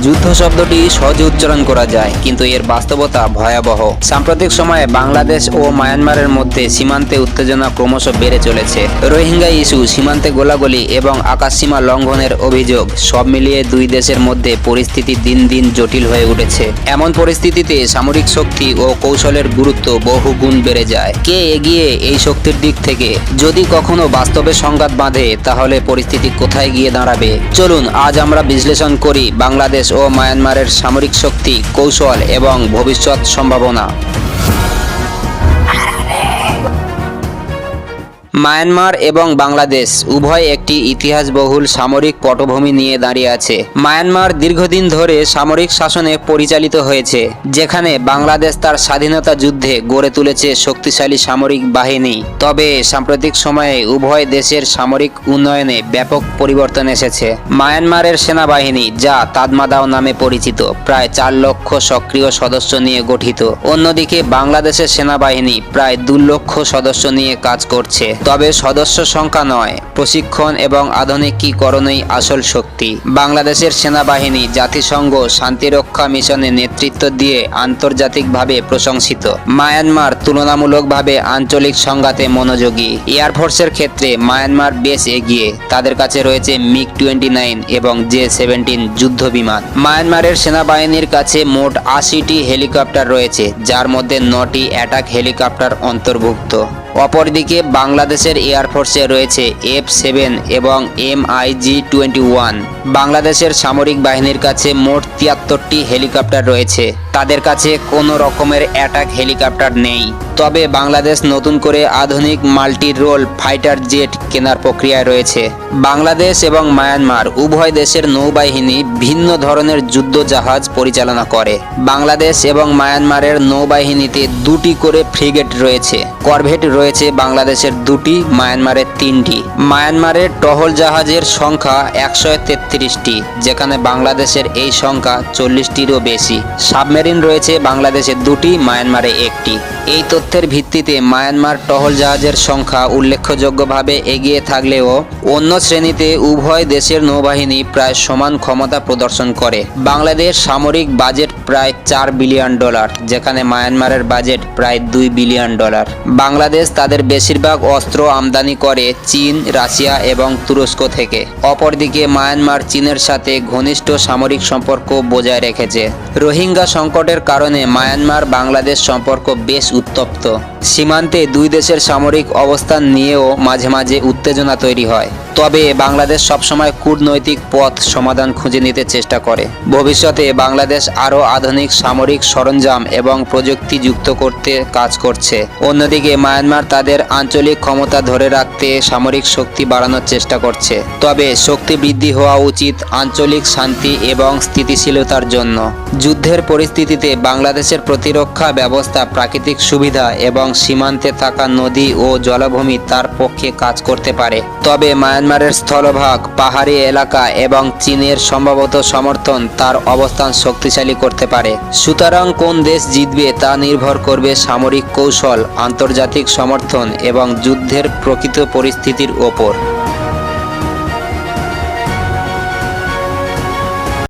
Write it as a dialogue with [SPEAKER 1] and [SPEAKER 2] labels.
[SPEAKER 1] যুদ্ধ শব্দটি সহজে উচ্চারণ করা যায়, কিন্তু এর বাস্তবতা ভয়াবহ। সাম্প্রতিক সময়ে বাংলাদেশ ও মায়ানমারের মধ্যে সীমান্তে উত্তেজনা ক্রমশ বেড়ে চলেছে। রোহিঙ্গা ইস্যু, সীমান্তে গোলাগুলি এবং আকাশসীমা লঙ্ঘনের অভিযোগ, সব মিলিয়ে দুই দেশের মধ্যে পরিস্থিতি দিন দিন জটিল হয়ে উঠেছে। এমন পরিস্থিতিতে সামরিক শক্তি ও কৌশলের গুরুত্ব বহু গুণ বেড়ে যায়। কে এগিয়ে এই শক্তির দিক থেকে? যদি কখনো বাস্তবে সংঘাত বাঁধে, তাহলে পরিস্থিতি কোথায় গিয়ে দাঁড়াবে? চলুন আজ আমরা বিশ্লেষণ করি বাংলাদেশ ও মায়ানমারের সামরিক শক্তি, কৌশল এবং ভবিষ্যৎ সম্ভাবনা। মায়ানমার এবং বাংলাদেশ উভয় একটি ইতিহাসবহুল সামরিক পটভূমি নিয়ে দাঁড়িয়ে আছে। মায়ানমার দীর্ঘদিন ধরে সামরিক শাসনে পরিচালিত হয়েছে, যেখানে বাংলাদেশ তার স্বাধীনতা যুদ্ধে গড়ে তুলেছে শক্তিশালী সামরিক বাহিনী। তবে সাম্প্রতিক সময়ে উভয় দেশের সামরিক উন্নয়নে ব্যাপক পরিবর্তন এসেছে। মায়ানমারের সেনাবাহিনী, যা তাদমাদাও নামে পরিচিত, প্রায় 4 লক্ষ সক্রিয় সদস্য নিয়ে গঠিত। অন্যদিকে বাংলাদেশের সেনাবাহিনী প্রায় 2 লক্ষ সদস্য নিয়ে কাজ করছে। তবে সদস্য সংখ্যা নয়, প্রশিক্ষণ এবং আধুনিকীকরণই আসল শক্তি। বাংলাদেশের সেনাবাহিনী জাতিসংঘ শান্তিরক্ষা মিশনে নেতৃত্ব দিয়ে আন্তর্জাতিকভাবে প্রশংসিত। মায়ানমার তুলনামূলকভাবে আঞ্চলিক সংঘাতে মনোযোগী। এয়ারফোর্সের ক্ষেত্রে মায়ানমার বেশ এগিয়ে। তাদের কাছে রয়েছে MiG-29 এবং J-17 যুদ্ধ বিমান। মায়ানমারের সেনাবাহিনীর কাছে মোট 80টি হেলিকপ্টার রয়েছে, যার মধ্যে 9টি অ্যাটাক হেলিকপ্টার অন্তর্ভুক্ত। অপরদিকে বাংলাদেশের এয়ারফোর্সে রয়েছে F-7 এবং MiG-21। বাংলাদেশের সামরিক বাহিনীর কাছে মোট 73টি হেলিকপ্টার রয়েছে। তাদের কাছে কোনো রকমের অ্যাটাক হেলিকপ্টার নেই। তবে বাংলাদেশ নতুন করে আধুনিক মাল্টি রোল ফাইটার জেট কেনার প্রক্রিয়ায় রয়েছে। বাংলাদেশ এবং মায়ানমার উভয় দেশের নৌবাহিনী ভিন্ন ধরনের যুদ্ধ জাহাজ পরিচালনা করে। বাংলাদেশ এবং মায়ানমারের নৌবাহিনীতে 2টি করে ফ্রিগেট রয়েছে। করভেট রয়েছে বাংলাদেশের 2টি, মায়ানমারের 3টি। মায়ানমারের টহল জাহাজের সংখ্যা 133টি, যেখানে বাংলাদেশের এই সংখ্যা 40টিরও বেশি। সাবমেরিন রয়েছে বাংলাদেশে 2টি, মায়ানমারে 1টি। এই তথ্যের ভিত্তিতে মায়ানমার টহল জাহাজের সংখ্যা উল্লেখযোগ্যভাবে এগিয়ে থাকলেও অন্য শ্রেণীতে উভয় দেশের নৌবাহিনী প্রায় সমান ক্ষমতা প্রদর্শন করে। বাংলাদেশ সামরিক বাজেট প্রায় $4 বিলিয়ন, যেখানে মায়ানমারের বাজেট প্রায় $2 বিলিয়ন। বাংলাদেশ তাদের বেশিরভাগ অস্ত্র আমদানি করে চীন, রাশিয়া এবং তুরস্ক থেকে। অপরদিকে মায়ানমার চীনের সাথে ঘনিষ্ঠ সামরিক সম্পর্ক বজায় রেখেছে। রোহিঙ্গা সংকটের কারণে মায়ানমার বাংলাদেশ সম্পর্ক বেশ উত্তপ্ত। সীমান্তে দুই দেশের সামরিক অবস্থান নিয়েও মাঝে মাঝে উত্তেজনা তৈরি হয়। তবে বাংলাদেশ সবসময় কূটনৈতিক পথ সমাধান খুঁজে নিতে চেষ্টা করে। ভবিষ্যতে বাংলাদেশ আরও আধুনিক সামরিক সরঞ্জাম এবং প্রযুক্তি যুক্ত করতে কাজ করছে। অন্যদিকে মায়ানমার তাদের আঞ্চলিক ক্ষমতা ধরে রাখতে সামরিক শক্তি বাড়ানোর চেষ্টা করছে। তবে শক্তি বৃদ্ধি হওয়া উচিত আঞ্চলিক শান্তি এবং স্থিতিশীলতার জন্য। যুদ্ধের পরিস্থিতিতে বাংলাদেশের প্রতিরক্ষা ব্যবস্থা, প্রাকৃতিক সুবিধা এবং সীমান্তে থাকা নদী ও জলাভূমি তার পক্ষে কাজ করতে পারে। তবে মায়ানমারের স্থলভাগ, পাহাড়ি এলাকা এবং চীনের সম্ভবত সমর্থন তার অবস্থান শক্তিশালী করতে পারে। সুতরাং কোন দেশ জিতবে তা নির্ভর করবে সামরিক কৌশল, আন্তর্জাতিক সমর্থন এবং যুদ্ধের প্রকৃত পরিস্থিতির ওপর।